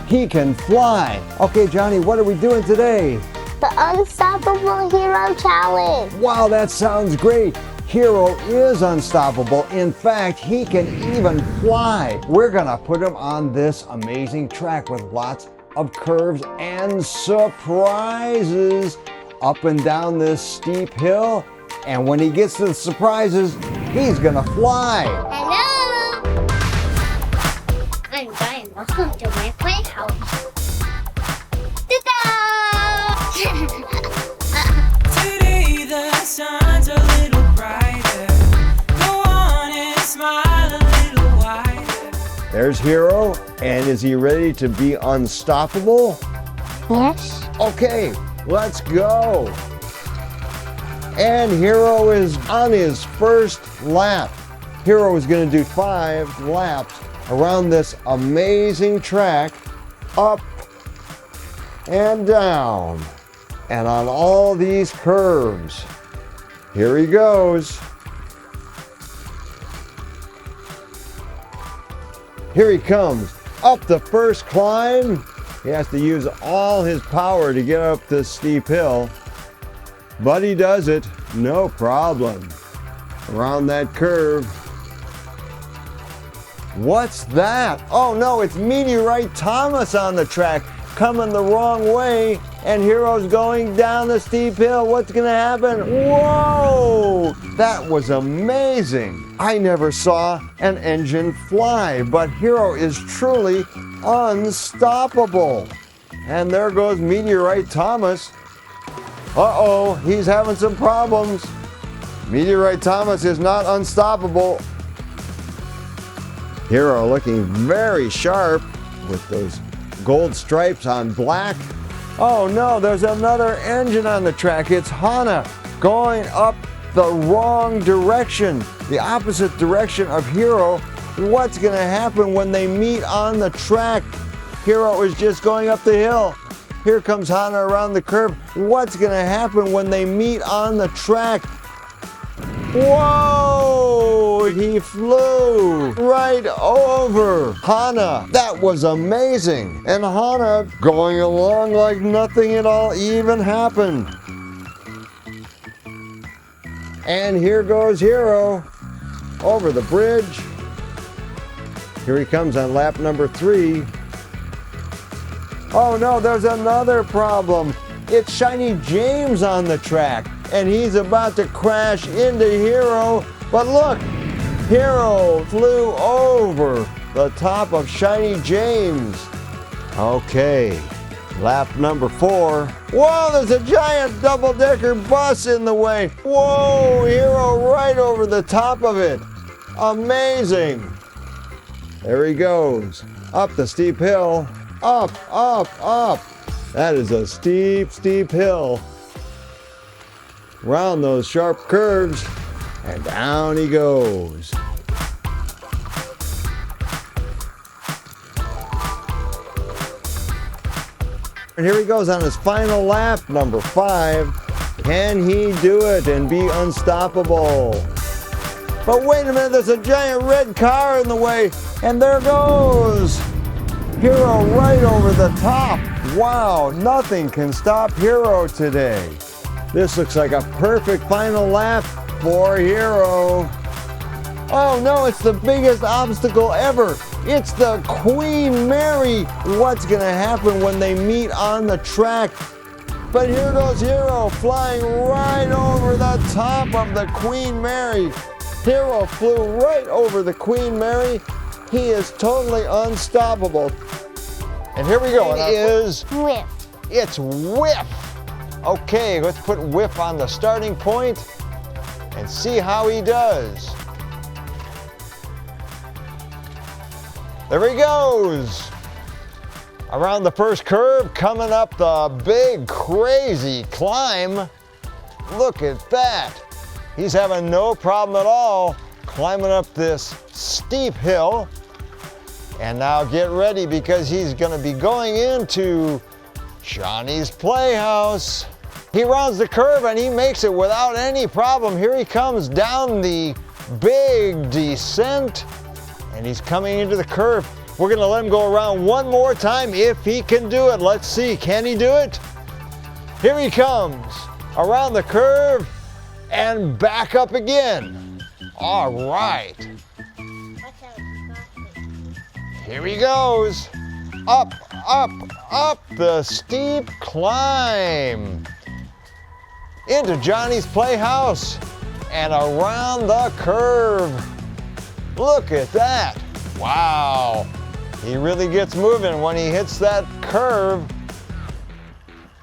he can fly. Okay, Johnny, what are we doing today? The Unstoppable Hero Challenge. Wow, that sounds great. Hero is unstoppable. In fact, he can even fly. We're gonna put him on this amazing track with lots of curves and surprises up and down this steep hill. And when he gets to the surprises, he's gonna fly. Hello. I'm Brian. Welcome to my playhouse. Today the sun's a little brighter. Go on and smile a little wider. There's Hero, and is he ready to be unstoppable? Yes. Okay, let's go. And Hero is on his first lap. Hero is going to do 5 laps around this amazing track, up and down, and on all these curves. Here he goes. Here he comes, up the first climb. He has to use all his power to get up this steep hill, but he does it, no problem. Around that curve. What's that? Oh no, it's Meteorite Thomas on the track, coming the wrong way, and Hero's going down the steep hill. What's gonna happen? Whoa! That was amazing. I never saw an engine fly, but Hero is truly unstoppable. And there goes Meteorite Thomas. Uh-oh, he's having some problems. Meteorite Thomas is not unstoppable. Hero looking very sharp with those gold stripes on black. Oh no, there's another engine on the track. It's Hana going up the wrong direction, the opposite direction of Hero. What's gonna happen when they meet on the track? Hero is just going up the hill. Here comes Hana around the curve. What's gonna happen when they meet on the track? Whoa! He flew right over Hana. That was amazing. And Hana going along like nothing at all even happened. And here goes Hero over the bridge. Here he comes on lap number 3. Oh no, there's another problem. It's Shiny James on the track, and he's about to crash into Hero. But look, Hero flew over the top of Shiny James. Okay, lap number 4. Whoa, there's a giant double-decker bus in the way. Whoa, Hero right over the top of it. Amazing. There he goes, up the steep hill. Up, up, up. That is a steep, steep hill. Round those sharp curves, and down he goes. And here he goes on his final lap, number 5. Can he do it and be unstoppable? But wait a minute, there's a giant red car in the way, and there goes Hero right over the top. Wow, nothing can stop Hero today. This looks like a perfect final lap for Hero. Oh no, it's the biggest obstacle ever. It's the Queen Mary. What's gonna happen when they meet on the track? But here goes Hero flying right over the top of the Queen Mary. Hero flew right over the Queen Mary. He is totally unstoppable. And here we go. It is Whiff. It's Whiff. Okay, let's put Whiff on the starting point and see how he does. There he goes. Around the first curve, coming up the big, crazy climb. Look at that. He's having no problem at all climbing up this steep hill. And now get ready, because he's gonna be going into Johnny's Playhouse. He rounds the curve and he makes it without any problem. Here he comes down the big descent, and he's coming into the curve. We're gonna let him go around one more time if he can do it. Let's see, can he do it? Here he comes, around the curve and back up again. All right. Here he goes. Up, up, up the steep climb. Into Johnny's Playhouse and around the curve. Look at that. Wow. He really gets moving when he hits that curve.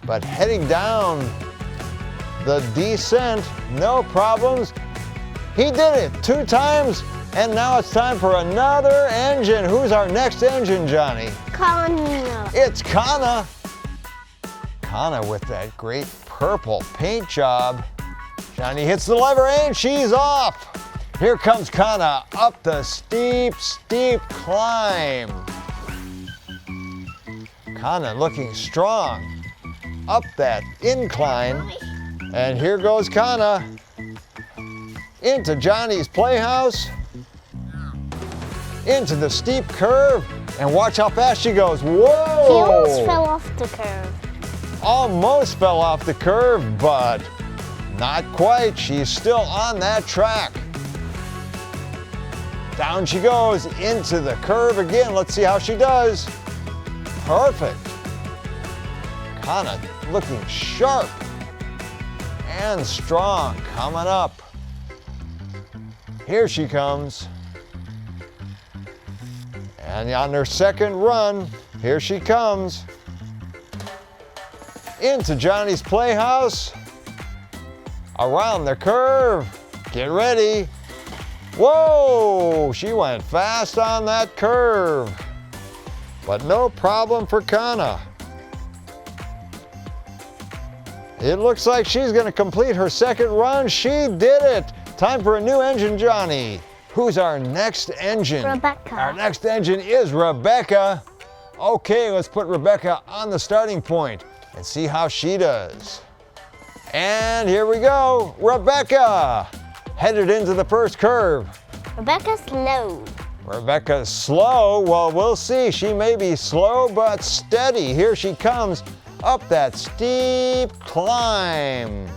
But heading down the descent, no problems. He did it 2 times, and now it's time for another engine. Who's our next engine, Johnny? Conor. It's Conor. Conor with that great purple paint job. Johnny hits the lever and she's off. Here comes Conor up the steep, steep climb. Conor looking strong up that incline. And here goes Conor into Johnny's Playhouse, into the steep curve, and watch how fast she goes. He Whoa! almost fell off the curve. Almost fell off the curve, but not quite. She's still on that track. Down she goes into the curve again. Let's see how she does. Perfect. Conor looking sharp and strong, coming up. Here she comes. And on her second run, here she comes. Into Johnny's Playhouse. Around the curve. Get ready. Whoa! She went fast on that curve. But no problem for Conor. It looks like she's going to complete her second run. She did it. Time for a new engine, Johnny. Who's our next engine? Rebecca. Our next engine is Rebecca. Okay, let's put Rebecca on the starting point and see how she does. And here we go. Rebecca headed into the first curve. Rebecca's slow. Rebecca's slow. Well, we'll see. She may be slow but steady. Here she comes up that steep climb.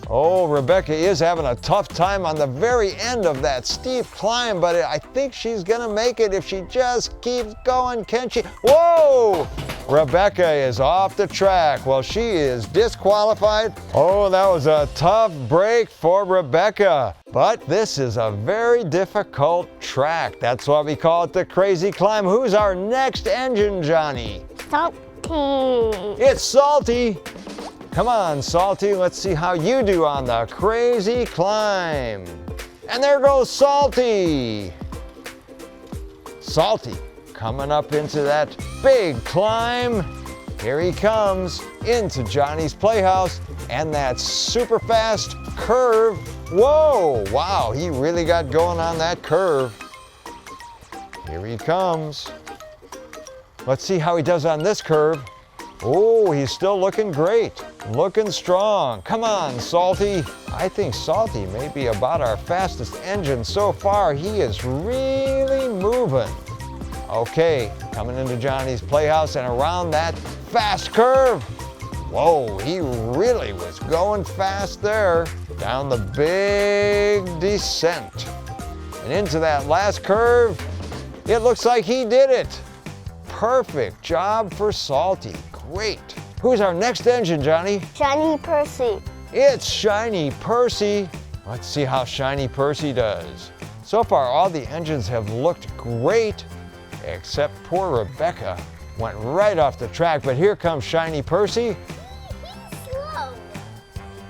Oh, Rebecca is having a tough time on the very end of that steep climb, but I think she's gonna make it if she just keeps going, can she? Whoa! Rebecca is off the track. Well, she is disqualified. Oh, that was a tough break for Rebecca. But this is a very difficult track. That's why we call it the crazy climb. Who's our next engine, Johnny? Salty. It's Salty. Come on, Salty, let's see how you do on the crazy climb. And there goes Salty. Salty coming up into that big climb. Here he comes into Johnny's Playhouse and that super fast curve. Whoa, wow, he really got going on that curve. Here he comes. Let's see how he does on this curve. Oh, he's still looking great, looking strong. Come on, Salty. I think Salty may be about our fastest engine so far. He is really moving. Okay, coming into Johnny's Playhouse and around that fast curve. Whoa, he really was going fast there. Down the big descent. And into that last curve, it looks like he did it. Perfect job for Salty. Great. Who's our next engine, Johnny? Shiny Percy. It's Shiny Percy. Let's see how Shiny Percy does. So far, all the engines have looked great, except poor Rebecca went right off the track. But here comes Shiny Percy. He's slow.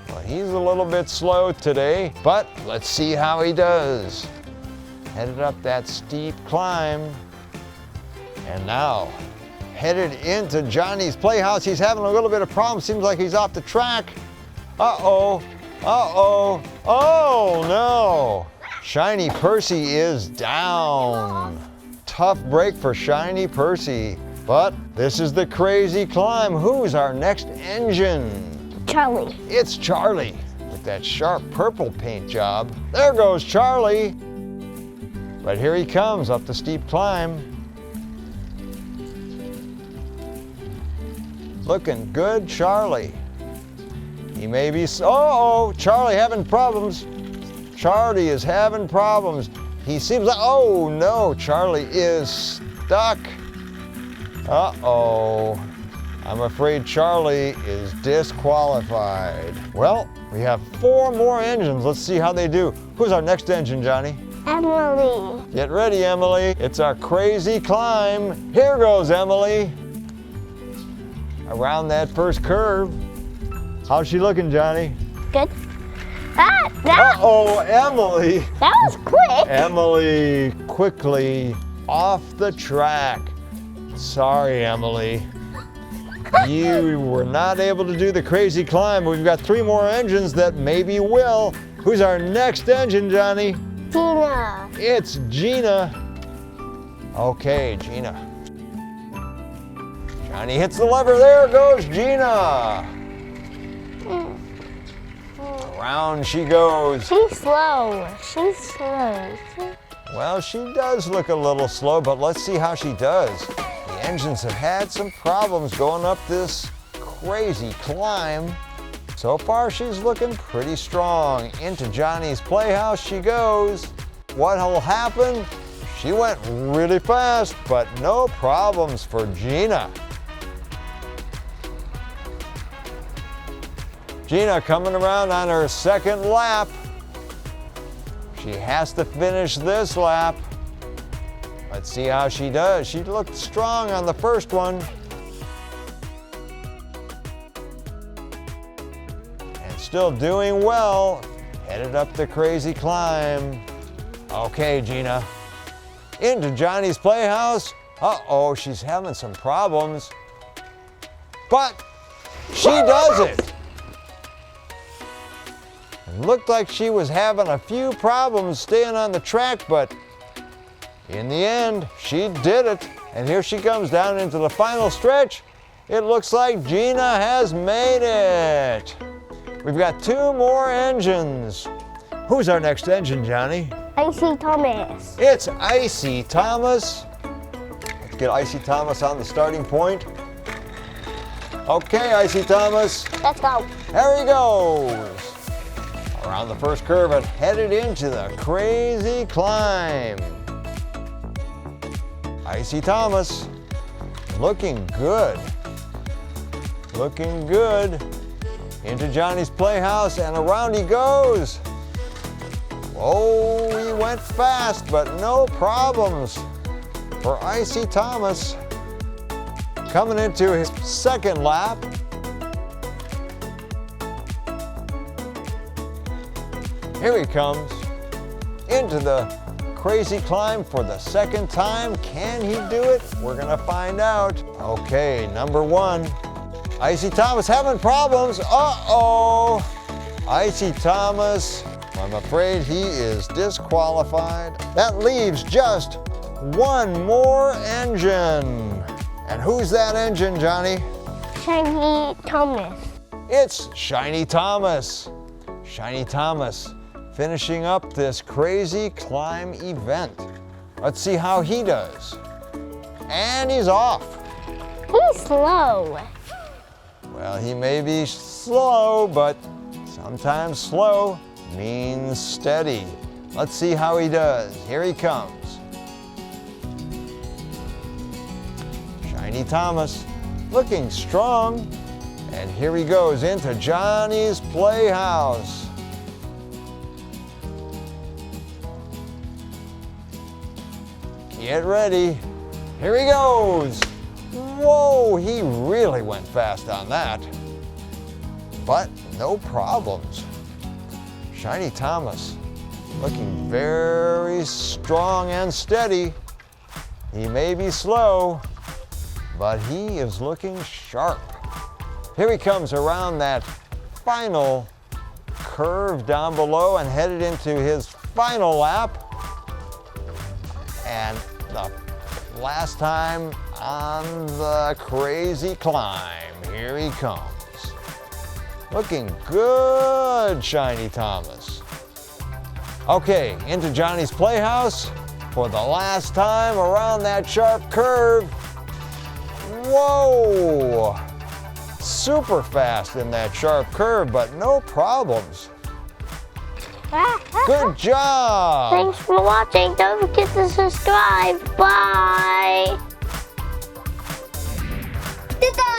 Well, he's a little bit slow today, but let's see how he does. Headed up that steep climb. And now, headed into Johnny's Playhouse. He's having a little bit of problem. Seems like he's off the track. Uh-oh, uh-oh, oh no. Shiny Percy is down. Tough break for Shiny Percy. But this is the crazy climb. Who's our next engine? Charlie. It's Charlie with that sharp purple paint job. There goes Charlie. But here he comes up the steep climb. Looking good, Charlie. He may be, uh-oh, Charlie having problems. Charlie is having problems. He seems like, oh no, Charlie is stuck. Uh-oh. I'm afraid Charlie is disqualified. Well, we have 4 more engines. Let's see how they do. Who's our next engine, Johnny? Emily. Get ready, Emily. It's our crazy climb. Here goes Emily. Around that first curve. How's she looking, Johnny? Good. Uh-oh, Emily. That was quick. Emily quickly off the track. Sorry, Emily. You were not able to do the crazy climb. We've got 3 more engines that maybe will. Who's our next engine, Johnny? Gina. It's Gina. Okay, Gina. Johnny hits the lever. There goes Gina. Around she goes. She's slow. She's slow. Well, she does look a little slow, but let's see how she does. The engines have had some problems going up this crazy climb. So far, she's looking pretty strong. Into Johnny's Playhouse she goes. What will happen? She went really fast, but no problems for Gina. Gina coming around on her second lap. She has to finish this lap. Let's see how she does. She looked strong on the first one. And still doing well. Headed up the crazy climb. Okay, Gina. Into Johnny's Playhouse. Uh-oh, she's having some problems. But she does it. It looked like she was having a few problems staying on the track, but in the end, she did it. And here she comes down into the final stretch. It looks like Gina has made it. We've got 2 more engines. Who's our next engine, Johnny? Icy Thomas. It's Icy Thomas. Let's get Icy Thomas on the starting point. Okay, Icy Thomas. Let's go. There he goes. Around the first curve and headed into the crazy climb. Icy Thomas, looking good. Looking good. Into Johnny's Playhouse and around he goes. Oh, he went fast, but no problems for Icy Thomas. Coming into his second lap. Here he comes into the crazy climb for the second time. Can he do it? We're gonna find out. Okay, number 1. Icy Thomas having problems. Uh-oh. Icy Thomas, I'm afraid he is disqualified. That leaves just 1 more engine. And who's that engine, Johnny? Shiny Thomas. It's Shiny Thomas. Shiny Thomas finishing up this crazy climb event. Let's see how he does. And he's off. He's slow. Well, he may be slow, but sometimes slow means steady. Let's see how he does. Here he comes. Shiny Thomas looking strong. And here he goes into Johnny's Playhouse. Get ready. Here he goes. Whoa, he really went fast on that. But no problems. Shiny Thomas looking very strong and steady. He may be slow, but he is looking sharp. Here he comes around that final curve down below and headed into his final lap. And the last time on the crazy climb. Here he comes. Looking good, Shiny Thomas. Okay, into Johnny's Playhouse. for the last time around that sharp curve. Whoa! Super fast in that sharp curve, but no problems. Good job! Thanks for watching. Don't forget to subscribe. Bye! Ta-da!